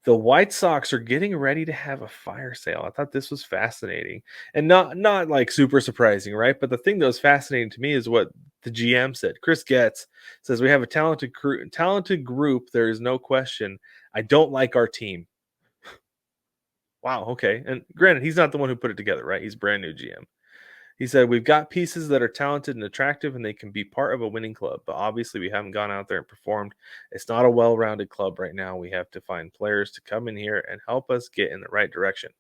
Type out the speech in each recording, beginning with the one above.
The White Sox are getting ready to have a fire sale. I thought this was fascinating and not like super surprising, right? But the thing that was fascinating to me is what the GM said. Chris Getz says we have a talented group. There is no question. I don't like our team. Wow. Okay. And granted, he's not the one who put it together, right? He's brand new GM. He said, we've got pieces that are talented and attractive and they can be part of a winning club, but obviously we haven't gone out there and performed. It's not a well rounded club right now. We have to find players to come in here and help us get in the right direction.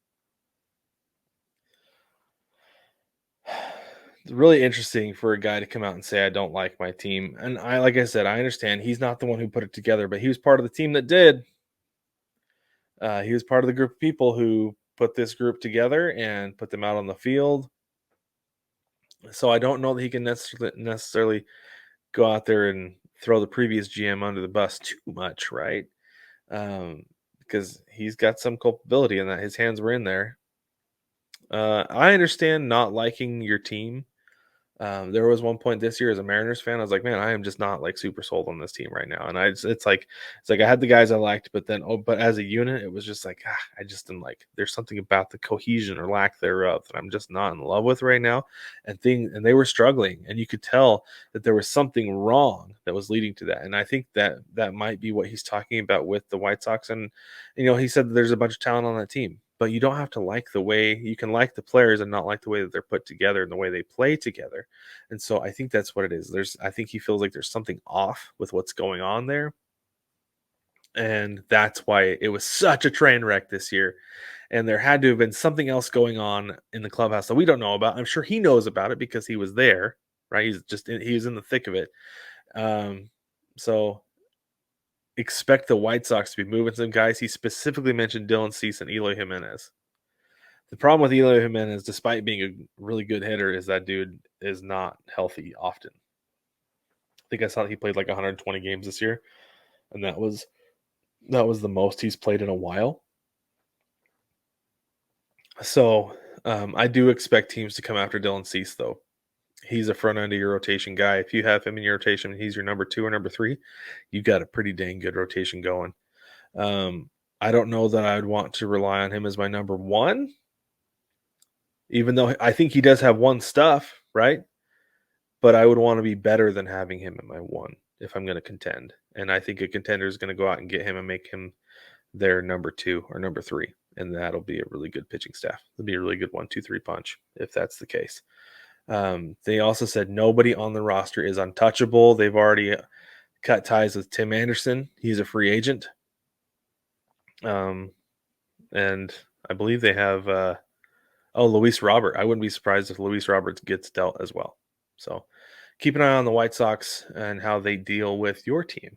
It's really interesting for a guy to come out and say, I don't like my team. And like I said, I understand he's not the one who put it together, but he was part of the team that did. He was part of the group of people who put this group together and put them out on the field. So I don't know that he can necessarily go out there and throw the previous GM under the bus too much, right? Um, because he's got some culpability in that his hands were in there. I understand not liking your team. There was one point this year as a Mariners fan, I was like, man, I am just not like super sold on this team right now. And it's like I had the guys I liked, but then but as a unit, it was just like I just didn't like. There's something about the cohesion or lack thereof that I'm just not in love with right now. And they were struggling, and you could tell that there was something wrong that was leading to that. And I think that might be what he's talking about with the White Sox. And he said that there's a bunch of talent on that team, but you don't have to like the way you can like the players and not like the way that they're put together and the way they play together. And so I think that's what it is. I think he feels like there's something off with what's going on there. And that's why it was such a train wreck this year. And there had to have been something else going on in the clubhouse that we don't know about. I'm sure he knows about it because he was there, right? He was in the thick of it. Um, so expect the White Sox to be moving some guys. He specifically mentioned Dylan Cease and Eloy Jimenez. The problem with Eloy Jimenez, despite being a really good hitter, is that dude is not healthy often. I think I saw he played like 120 games this year, and that was the most he's played in a while. So I do expect teams to come after Dylan Cease, though. He's a front end of your rotation guy. If you have him in your rotation and he's your number two or number three, you got a pretty dang good rotation going. Um, I don't know that I'd want to rely on him as my number one, even though I think he does have one stuff, right? But I would want to be better than having him at my one if I'm going to contend. And I think a contender is going to go out and get him and make him their number two or number three. And that'll be a really good pitching staff. It'll be a really good 1, 2, 3 punch if that's the case. They also said nobody on the roster is untouchable. They've already cut ties with Tim Anderson. He's a free agent. Um, and I believe they have Luis Robert. I wouldn't be surprised if Luis Roberts gets dealt as well. So keep an eye on the White Sox and how they deal with your team.